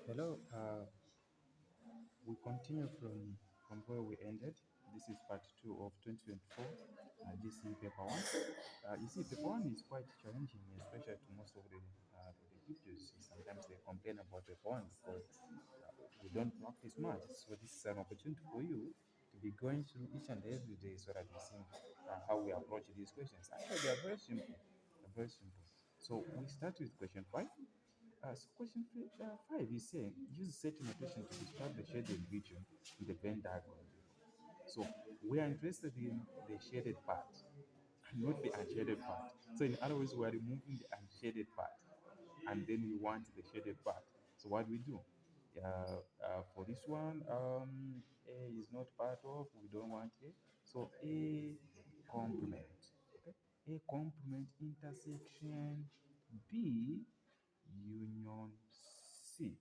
Hello, we continue from where we ended. This is part two of 2024 GCE paper one. You see, paper one is quite challenging, especially to most of the teachers. Sometimes they complain about paper one because we don't practice much. So this is an opportunity for you to be going through each and every day so that you see how we approach these questions. Actually, they are very simple. They're very simple. So we start with question five. So question five is saying use set notation to describe the shaded region in the Venn diagram. So we are interested in the shaded part and not the unshaded part. So in other words, we are removing the unshaded part and then we want the shaded part. So what do we do? For this one, A is not part of, we don't want A. So A complement. Okay? A complement intersection B union C.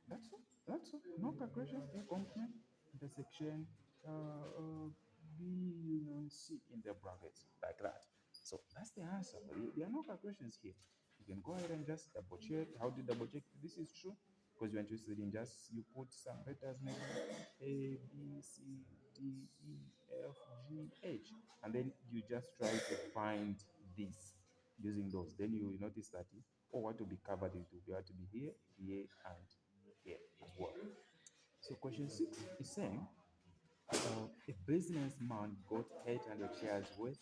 That's all. That's all. No calculation. A complement intersection B union C in the brackets like that. So that's the answer. There are no calculations here. You can go ahead and just double check. How do you double check if this is true? Because you're interested in just you put some letters maybe A, B, C, D, E, F, G, H, and then you just try to find this using those. Then you will notice that what will be covered, it will be able to be here, here, and here as well. So question six is saying a businessman got 800 shares worth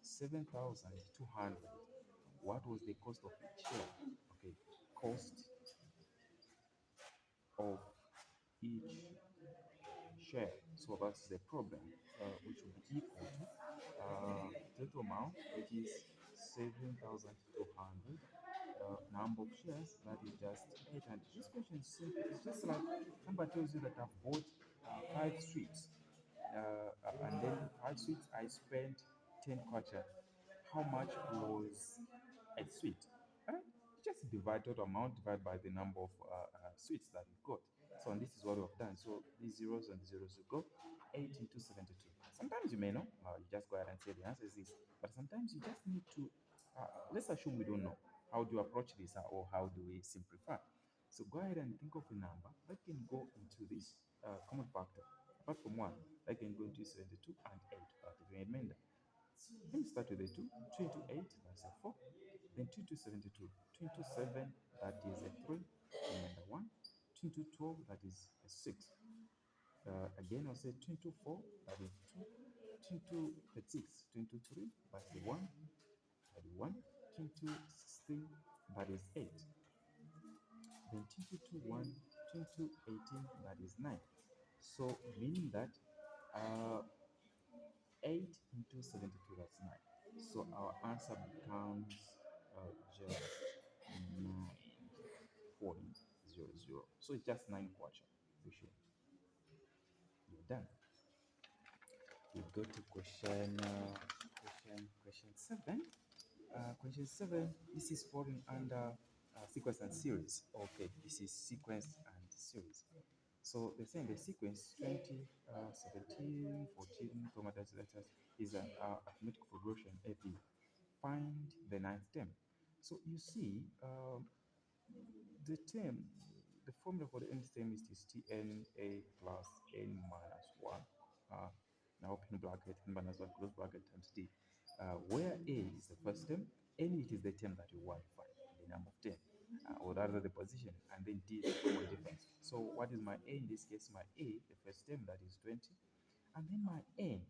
7,200. What was the cost of each share? Okay, cost of each share. So that's the problem, which will be equal to total amount, which is 7,200. Number of shares, that is just 800. This question is simple. It's just like number tells you that I've bought five sweets, and then five sweets I spent 10 kwacha. How much was a sweet? Right? Just divide total amount divided by the number of sweets that you got. So and this is what we've done. So these zeros and zeros will go 8 into 72. Sometimes you may know, you just go ahead and say the answer is this. But sometimes you just need to, let's assume we don't know. How do you approach this or how do we simplify? So go ahead and think of a number that can go into this common factor. Apart from 1, that can go into 72 and 8. But the remainder. Let me start with the 2. 2 into 8, that's a 4. Then 2 into 72. 2 into 7, that is a 3. Remainder 1. 2 into 12, that is a 6. Again, I'll say 2 into 4, that is 2. 2 into 36, 2 into 3, that's a 1. That is 1. 2 into 16, that is 8. Then 2 into 1, 2 into 18, that is 9. So meaning that uh, 8 into 72, that's 9. So our answer becomes just 9.00. So it's just 9 kwacha. We should. You're done. We go to question 7. Question 7, this is falling under sequence and series. Okay, this is sequence and series. So they're saying the sequence 20, 17, 14, chromatized letters is an arithmetic progression AP. Find the ninth term. So you see, the term, the formula for the nth term is TNA plus N minus 1. Now open bracket, N minus 1, close bracket times D. Where A is the first term, N it is the term that you want to find, the number of 10, or rather the position, and then D is the common difference. So what is my A in this case? My A, the first term, that is 20, and then my N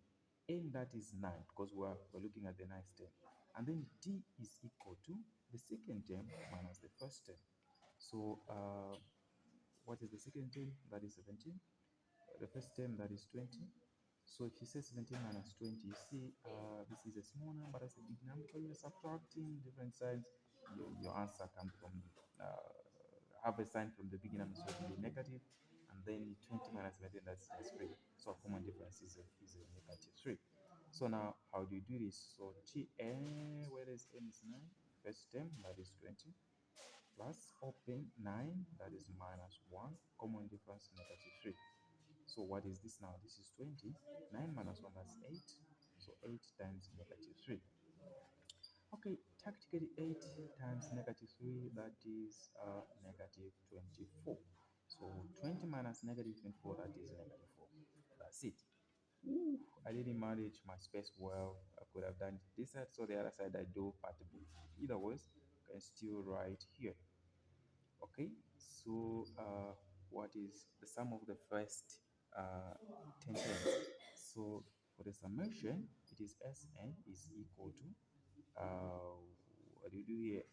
that is 9, because we're looking at the ninth term. And then D is equal to the second term minus the first term. So what is the second term? That is 17. The first term, that is 20. So if you say 17 minus 20, you see this is a small number, that's a big number. Because you're subtracting different sides, your answer comes from, have a sign from the beginning, so it will be negative. And then 20 minus 17, that's 3. So common difference is a negative 3. So now, how do you do this? So Tn, where is n is 9, first term, that is 20, plus open 9, that is minus 1, common difference negative 3. So what is this now? This is 20. 9 minus 1, that's 8. So 8 times negative 3. Okay, tactically 8 times negative 3, that is negative 24. So 20 minus negative 24, that is negative 4. That's it. Ooh, I didn't manage my space well. I could have done this side, so the other side I do part B. Either ways, I can still write here. Okay, so what is the sum of the first 10 terms? So for the summation, it is Sn is equal to, what do you do here?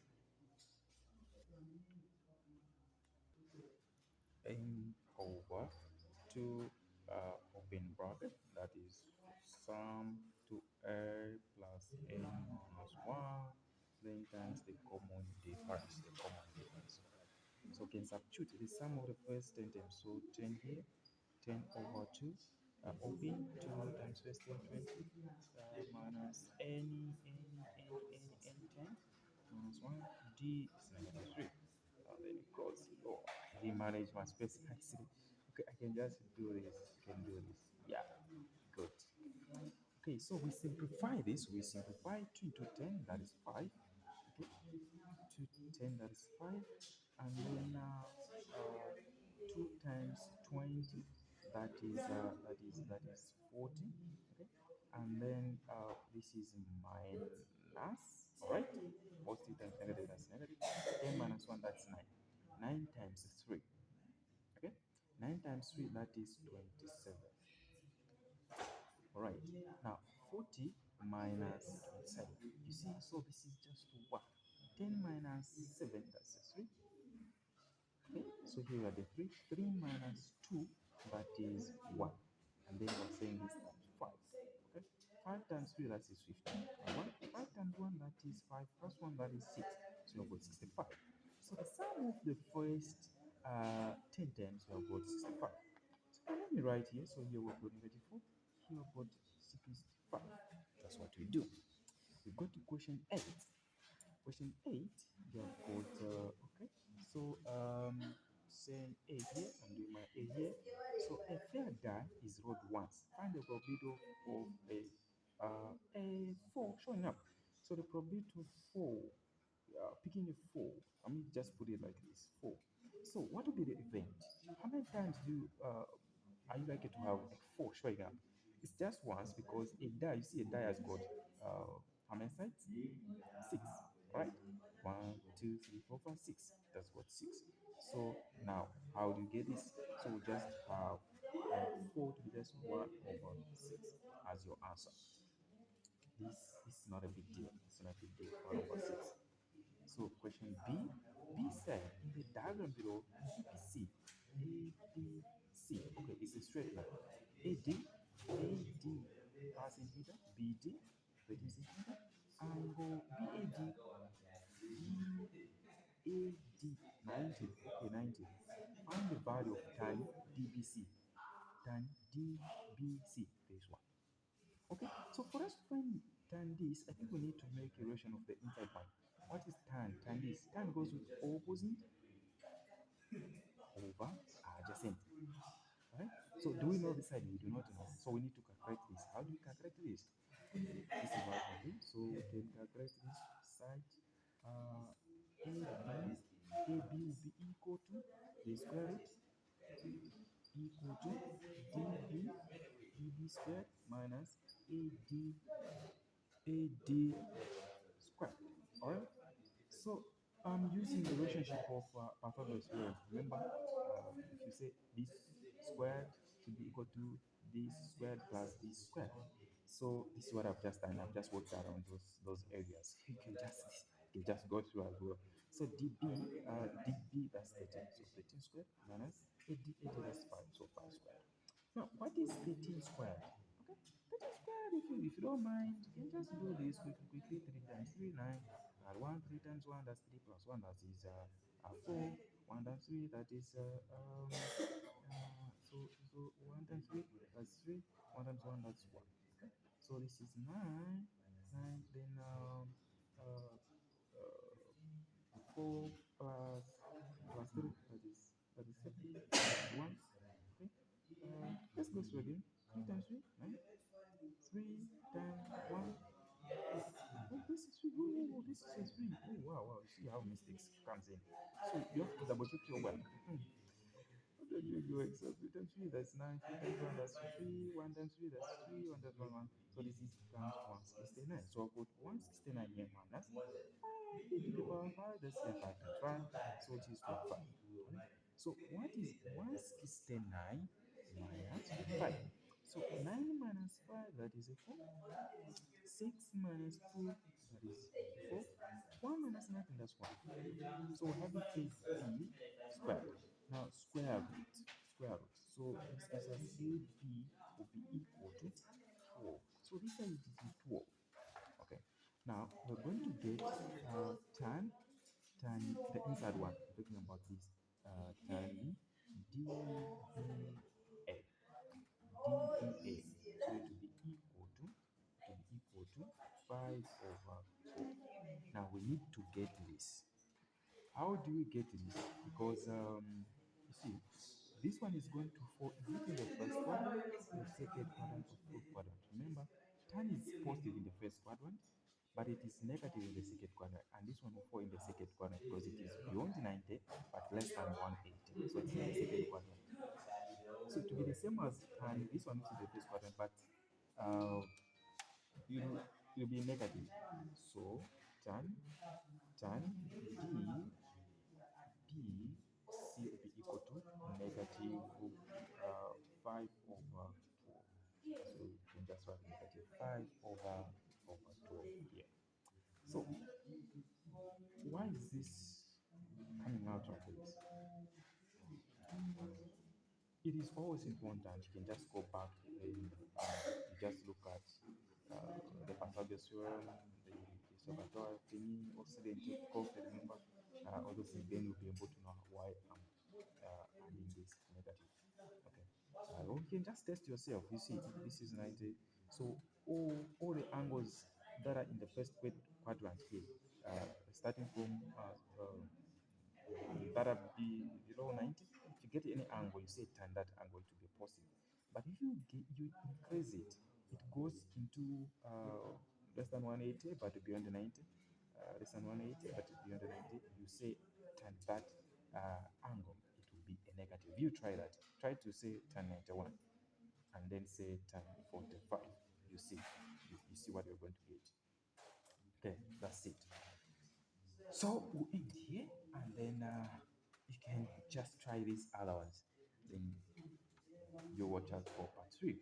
N over 2 open bracket, that is sum to A plus N minus 1, then times the common difference, So can substitute the sum of the first 10 terms. So 10 here, 10 over 2, open 2 times first 10, 20, minus n 10 minus 1, d is negative 3. And then it goes, oh, I didn't manage my space nicely. Okay, I can just do this. I can do this. Yeah, good. Okay, so we simplify this. We simplify 2 into 10, that is 5. Okay, 2 to 10, that is 5. And then 2 times 20, that is 40. Okay, and then this is minus, all right? Positive times negative, that's negative. 10 minus 1, that's 9. 9 times 3. Okay, 9 times 3, that is 27. All right, now 40 minus 27. You see, so this is just what? 10 minus 7, that's 3. Okay, so here are the 3. 3 minus 2, that is 1. And then we're saying this times 5. Okay, 5 times 3, that is 15. And 5 times 1, that is 5, plus 1, that is 6. So we've got 65. So the sum of the first 10 terms, we have got 65. So let me write here. So here we've got negative 4. Here we've got 65. That's what we do. We go to question 8. Question 8, you have got, okay, so saying A here, I'm doing my A here. So a fair die is rolled once. Find the probability of a 4 showing up. So the probability of 4, picking a 4, I mean, just put it like this 4. So what will be the event? How many times are you likely to have a 4 showing up? It's just once, because a die, you see, a die has got how many sides? 6, right? 1, 2, 3, 4, 5, 6. That's what 6. So now, how do you get this? So we just have 4 to be just 1 over 6 as your answer. This is not a big deal. It's not a big deal. 1 over 6. So question B. B said in the diagram below, APC, APC. Okay, it's a straight line. AD, AD passing theta, BD, 13 centimeter, angle BAD, BAD 90. Okay, 90. Find the value of tan DBC. Tan DBC. This one. Okay, so for us to find tan this, I think we need to make a relation of the inside part. What is tan? Tan this. Tan goes with opposite over adjacent. Right? So do we know this side? We do not know. So we need to calculate this. How do we calculate this? This is what we do. So we can calculate this side. AB will be equal to the square root equal to DB squared minus AD squared. Alright? So I'm using the relationship of Pythagoras theorem. Remember, if you say this squared should be equal to this squared plus this squared. So this is what I've just done. I've just worked around those areas. You can just go through as well. So DB, that's 13. So 13 squared minus AD that's 5. So 5 squared. Now, what is 13 squared? Okay, 13 squared, if you don't mind, you can just do this quickly. 3 times 3, 9. Add 1, 3 times 1, that's 3 plus 1, that is 4. 1 times 3, that is, so 1 times 3, that's 3. 1 times 1, that's 1. Okay, so this is 9. 9, then uh, 4 plus 3, that is 7. 1. Okay, let's go through again. 3 times 3, 9. 3 times 1. Oh, this is 3. says 3. Oh, wow, wow. You see how mistakes comes in. So you have to double check your work. What did you do except 3 times 3? That's 9. 3 times 1, that's 3. 1 times 3, that's 3. 1 times 1, 1. So this is comes to 169. So I'll put 169 here minus 5 to the power 5. That's here 5 times 1. So it is 25. Alright. So what is 169 minus 5? So 9 minus 5, that is a 4. 6 minus 2, that is 4. 1 minus nothing, that's 1. So we have AB squared. Now square root. Square root. So this gives us AB will be equal to 12. So this side it is 12. Okay. Now we're going to get tan the inside one. We're talking about this tan DBA. DBA. So it will be equal to 5 over 4. Now we need to get this. How do we get this? Because you see, this one is going to fall. Is it in the first quadrant, the second quadrant, or fourth quadrant? Remember, tan is positive in the first quadrant, but it is negative in the second quadrant, and this one will fall in the second quadrant because it is beyond 90 but less than 180. So it's in the second quadrant. So to be the same as tan, this one is in the first quadrant, but uh, you'll be negative. So tan D C will be equal to negative 5 over 12. So you can just write negative 5 over 12 here. So why is this coming out of this? It is always important. You can just go back and you just look at the Passages theorem, the Salvatore thingy, Occidental Coke, remember, all those things, then you'll be able to know why I'm adding this negative. Okay. Or you can just test yourself. You see, this is 90. So all the angles that are in the first quadrant here, starting from that be below 90. If you get any angle, you say turn that angle to be positive. But if you increase it, it goes into less than 180 but beyond 90. Less than 180 but beyond 90. You say turn that angle, it will be a negative. You try that. Try to say turn 91 and then say turn 45. You see, you see what you're going to get. Okay, that's it. So we'll end here and then you can just try these other ones. Then you watch out for part 3.